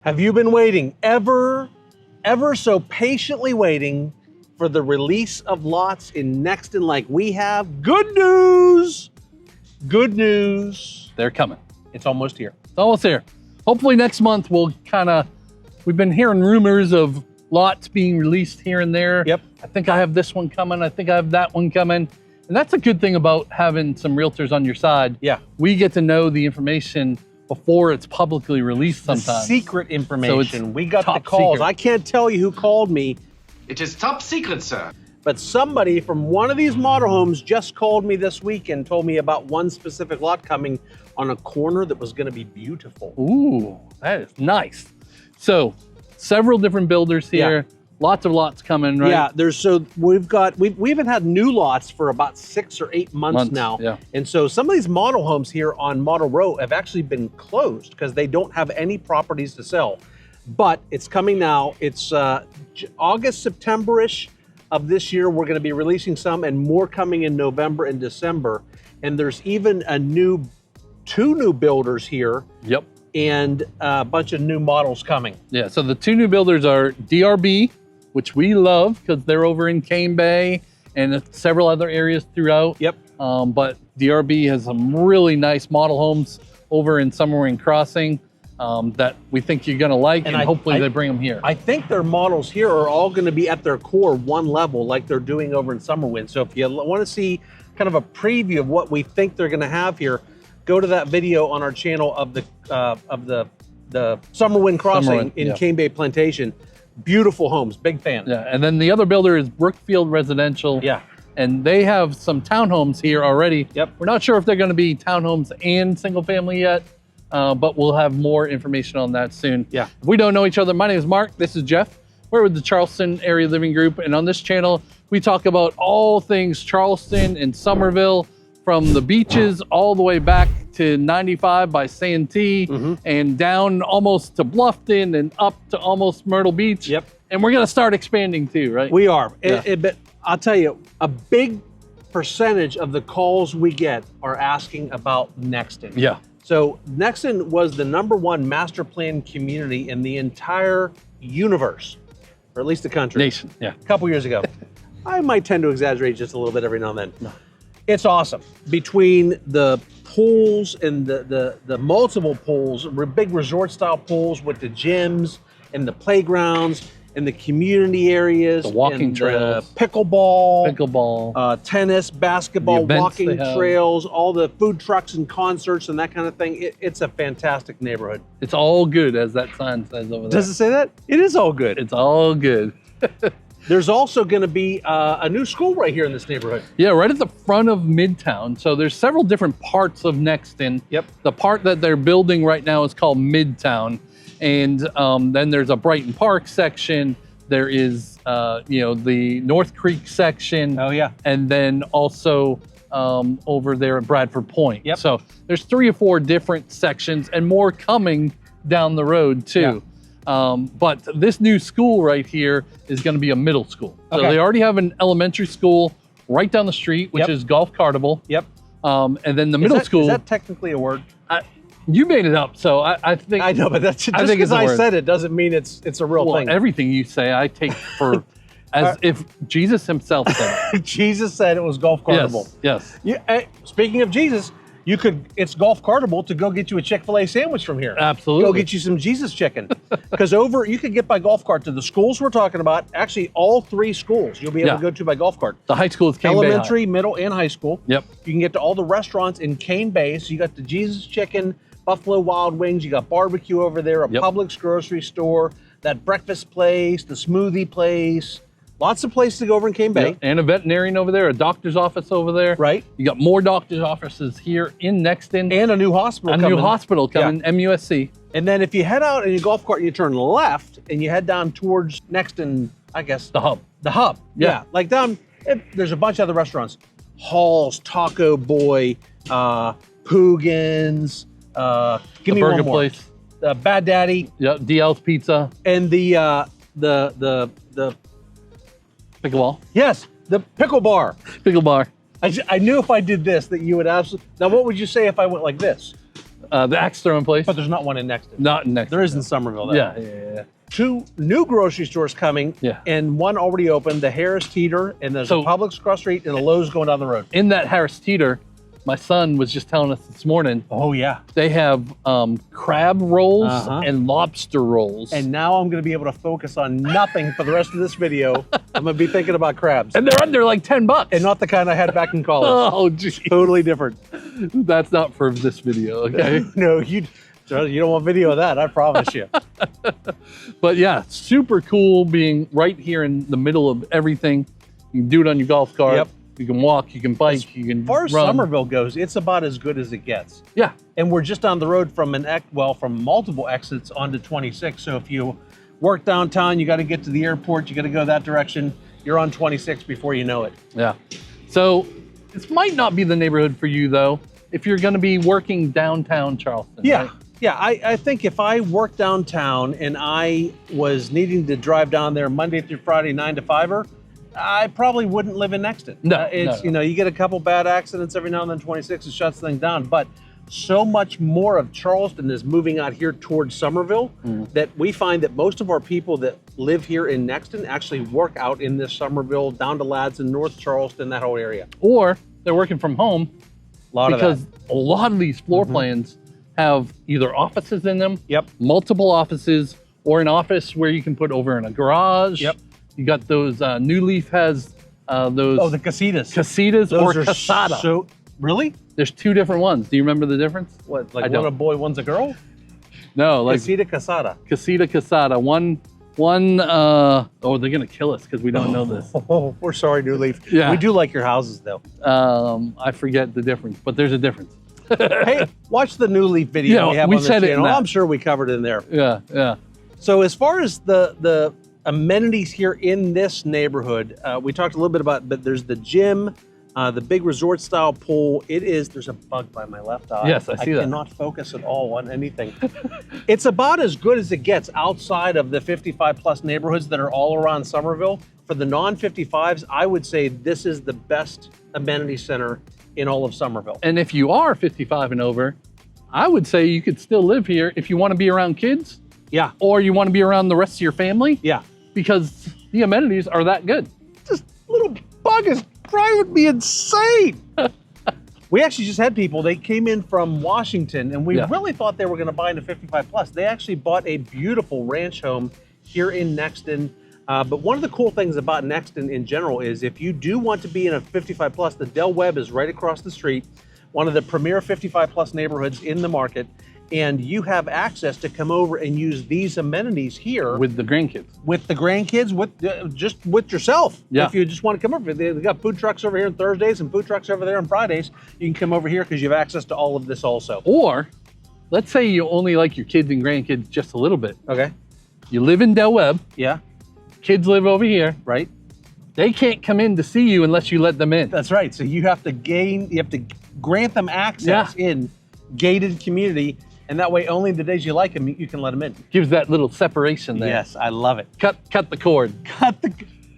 Have you been waiting ever so patiently waiting for the release of lots in Nexton like we have? Good news! Good news. They're coming. It's almost here. It's almost here. Hopefully next month we'll we've been hearing rumors of lots being released here and there. Yep. I think I have this one coming. I think I have that one coming. And that's a good thing about having some realtors on your side. Yeah. We get to know the information before it's publicly released sometimes. The secret information. So we got the calls. Secret. I can't tell you who called me. It is top secret, sir. But somebody from one of these model homes just called me this week and told me about one specific lot coming on a corner that was going to be beautiful. Ooh, that is nice. So several different builders here. Yeah. Lots of lots coming, right? Yeah, we haven't had new lots for about 6 or 8 months now. Yeah. And so some of these model homes here on Model Row have actually been closed because they don't have any properties to sell. But it's coming now. It's August, September-ish of this year. We're going to be releasing some and more coming in November and December. And there's even two new builders here. Yep. And a bunch of new models coming. Yeah, so the two new builders are DRB, which we love because they're over in Cane Bay and several other areas throughout. Yep. But DRB has some really nice model homes over in Summerville Crossing that we think you're going to like, and hopefully they bring them here. I think their models here are all going to be at their core one level like they're doing over in Summerville. So if you want to see kind of a preview of what we think they're going to have here, go to that video on our channel of the Summerville Crossing in Cane Bay Plantation. Beautiful homes, big fan. Yeah, and then the other builder is Brookfield Residential. Yeah. And they have some townhomes here already. Yep. We're not sure if they're going to be townhomes and single family yet, but we'll have more information on that soon. Yeah. If we don't know each other, my name is Mark. This is Jeff. We're with the Charleston Area Living Group. And on this channel, we talk about all things Charleston and Summerville, from the beaches all the way back to 95 by Santee and down almost to Bluffton and up to almost Myrtle Beach. Yep. And we're going to start expanding too, right? We are. Yeah. But I'll tell you, a big percentage of the calls we get are asking about Nexton. Yeah. So Nexton was the #1 master plan community in the entire universe, or at least the country. Nation, yeah. A couple years ago. I might tend to exaggerate just a little bit every now and then. No. It's awesome. Between the pools and the multiple pools, big resort style pools with the gyms and the playgrounds and the community areas, the walking and trails, the pickleball, tennis, basketball, walking trails, all the food trucks and concerts and that kind of thing. It's a fantastic neighborhood. It's all good, as that sign says over there. Does it say that? It is all good. It's all good. There's also going to be a new school right here in this neighborhood. Yeah, right at the front of Midtown. So there's several different parts of Nexton. Yep. The part that they're building right now is called Midtown. And then there's a Brighton Park section. There is, the North Creek section. Oh, yeah. And then also over there at Bradford Point. Yep. So there's 3 or 4 different sections and more coming down the road too. Yeah. But this new school right here is going to be a middle school. So Okay. they already have an elementary school right down the street, which is Golfkartable. Yep. And then the middle school. Is that technically a word? You made it up, so I think. I know, but that's just because I said it doesn't mean it's a real thing. Everything you say, I take for as if Jesus himself said it. Jesus said it was Golfkartable. Yes. Speaking of Jesus, it's Golfkartable to go get you a Chick-fil-A sandwich from here. Absolutely. Go get you some Jesus chicken. Because you could get by golf cart to the schools we're talking about. Actually, all 3 schools you'll be able to go to by golf cart. The high school is Cane Bay Elementary, middle, and high school. Yep. You can get to all the restaurants in Cane Bay. So you got the Jesus chicken, Buffalo Wild Wings, you got barbecue over there, a Publix grocery store, that breakfast place, the smoothie place. Lots of places to go over in Cane Bay. Yeah. And a veterinarian over there, a doctor's office over there. Right. You got more doctor's offices here in Nexton. And a new hospital coming. A new hospital coming, MUSC. And then if you head out in your golf cart and you turn left and you head down towards Nexton, I guess. The hub. The hub. Yeah. Like down, there's a bunch of other restaurants. Hall's, Taco Boy, Poogan's, give me one more. Place. Bad Daddy. Yeah, DL's Pizza. And the Pickleball. Yes, the pickle bar. Pickle bar. I knew if I did this that you would absolutely. Now, what would you say if I went like this? The axe throwing place. But there's not one in Nexton. Not in Nexton. There is in Summerville, though. Yeah. 2 new grocery stores coming, Yeah. and one already opened, the Harris Teeter, and there's a Publix across the street, and a Lowe's going down the road. In that Harris Teeter, my son was just telling us this morning, Oh, yeah. they have crab rolls and lobster rolls. And now I'm going to be able to focus on nothing for the rest of this video. I'm going to be thinking about crabs. And they're under like $10. And not the kind I had back in college. Oh, geez. Totally different. That's not for this video, okay? No, you don't want video of that, I promise you. But yeah, super cool being right here in the middle of everything. You can do it on your golf cart. Yep. You can walk, you can bike, you can As far as run. Summerville goes, it's about as good as it gets. Yeah. And we're just on the road from from multiple exits onto 26. So if you work downtown, you got to get to the airport, you got to go that direction. You're on 26 before you know it. Yeah. So this might not be the neighborhood for you though, if you're going to be working downtown Charleston. Yeah. Right? Yeah, I think if I worked downtown and I was needing to drive down there Monday through Friday, 9 to 5, I probably wouldn't live in Nexton. No, it's no. You get a couple bad accidents every now and then. 26 it shuts things down, but so much more of Charleston is moving out here towards Summerville that we find that most of our people that live here in Nexton actually work out in this Summerville, down to Ladson, North Charleston, that whole area. Or they're working from home because a lot of these floor plans have either offices in them, multiple offices, or an office where you can put over in a garage. Yep. You got those, New Leaf has those. Oh, the casitas. Casitas Those or are casata. So, really? There's 2 different ones. Do you remember the difference? What, like I one don't. a boy, one's a girl? No, like Casita, casada. casita, casata. One, oh, they're gonna kill us because we don't know this. Oh, we're sorry, New Leaf. Yeah. We do like your houses, though. I forget the difference, but there's a difference. Hey, watch the New Leaf video Yeah, we have we on the said it in channel. that. I'm sure we covered it in there. Yeah. So as far as the amenities here in this neighborhood, we talked a little bit about, but there's the gym, the big resort style pool. There's a bug by my left eye. Yes, I see that. I cannot focus at all on anything. It's about as good as it gets outside of the 55 plus neighborhoods that are all around Summerville. For the non-55s, I would say this is the best amenity center in all of Summerville. And if you are 55 and over, I would say you could still live here if you want to be around kids. Yeah. Or you want to be around the rest of your family. Yeah. Because the amenities are that good. This little bug is driving me insane. We actually just had people, they came in from Washington, and we really thought they were going to buy into 55 plus. They actually bought a beautiful ranch home here in Nexton. But one of the cool things about Nexton in general is if you do want to be in a 55 plus, the Del Webb is right across the street, one of the premier 55 plus neighborhoods in the market. And you have access to come over and use these amenities here With the grandkids. with the grandkids, just with yourself. Yeah. If you just want to come over, they got food trucks over here on Thursdays and food trucks over there on Fridays. You can come over here because you have access to all of this also. Or let's say you only like your kids and grandkids just a little bit. Okay. You live in Del Webb. Yeah. Kids live over here. Right. They can't come in to see you unless you let them in. That's right. So you have to grant them access in gated community. And that way, only the days you like them, you can let them in. Gives that little separation there. Yes, I love it. Cut the cord.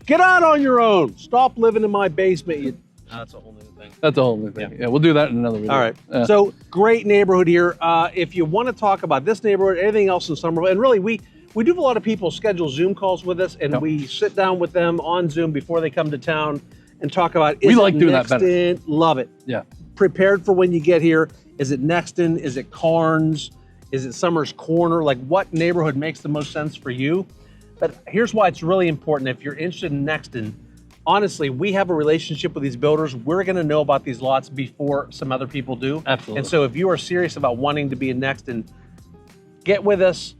Get out on your own. Stop living in my basement. That's a whole new thing. That's a whole new thing. Yeah, we'll do that in another video. All right. So great neighborhood here. If you want to talk about this neighborhood, anything else in Summerville, and really we do have a lot of people schedule Zoom calls with us, and we sit down with them on Zoom before they come to town and talk about. We like doing that better. Love it. Yeah. Prepared for when you get here. Is it Nexton? Is it Carnes? Is it Summers Corner? Like, what neighborhood makes the most sense for you? But here's why it's really important. If you're interested in Nexton, honestly, we have a relationship with these builders. We're going to know about these lots before some other people do. Absolutely. And so if you are serious about wanting to be in Nexton, get with us.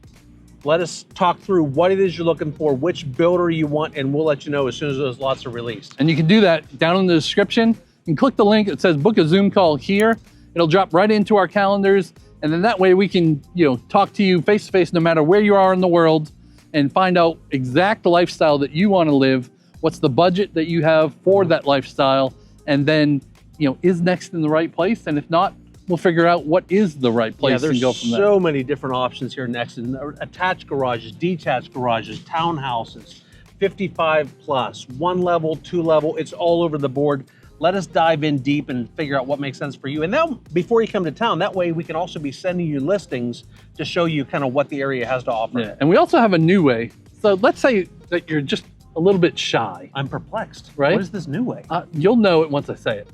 Let us talk through what it is you're looking for, which builder you want, and we'll let you know as soon as those lots are released. And you can do that down in the description. You can click the link that says book a Zoom call here. It'll drop right into our calendars. And then that way we can, talk to you face to face no matter where you are in the world and find out exact lifestyle that you want to live. What's the budget that you have for that lifestyle? And then, is Nexton the right place? And if not, we'll figure out what is the right place and go from there. There's so many different options here in Nexton. Attached garages, detached garages, townhouses, 55 plus, 1 level, 2 level, it's all over the board. Let us dive in deep and figure out what makes sense for you. And then before you come to town, that way we can also be sending you listings to show you kind of what the area has to offer. Yeah. And we also have a new way. So let's say that you're just a little bit shy. I'm perplexed. Right? What is this new way? You'll know it once I say it.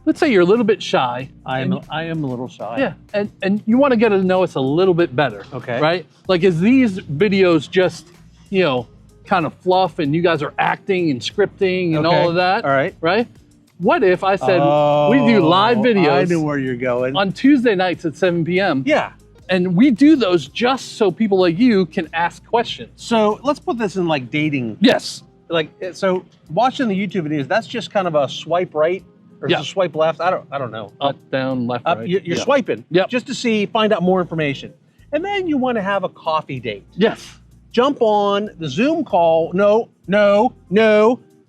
Let's say you're a little bit shy. I am a little shy. Yeah, and you want to get to know us a little bit better. Okay. Right? Like, is these videos just, you know, kind of fluff and you guys are acting and scripting and all of that? All right. Right? What if I said we do live videos I knew where you're going. on Tuesday nights at 7 p.m. Yeah. And we do those just so people like you can ask questions. So let's put this in like dating. Yes. Like, so watching the YouTube videos, that's just kind of a swipe right or Yeah. a swipe left. I don't know. Up, down, left, Up, right. you're Yeah. swiping Yep. just to find out more information. And then you want to have a coffee date. Yes. Jump on the Zoom call. No.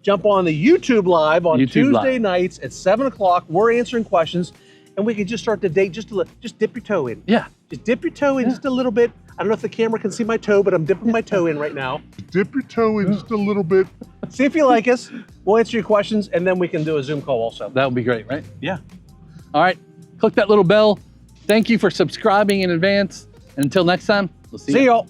Jump on the YouTube live on YouTube Tuesday Live. nights at 7 o'clock. We're answering questions, and we can just start the date. Just dip your toe in. Yeah. Just dip your toe in just a little bit. I don't know if the camera can see my toe, but I'm dipping my toe in right now. Dip your toe in just a little bit. See if you like us. We'll answer your questions, and then we can do a Zoom call also. That would be great, right? Yeah. All right. Click that little bell. Thank you for subscribing in advance. And until next time, we'll see you. See y'all.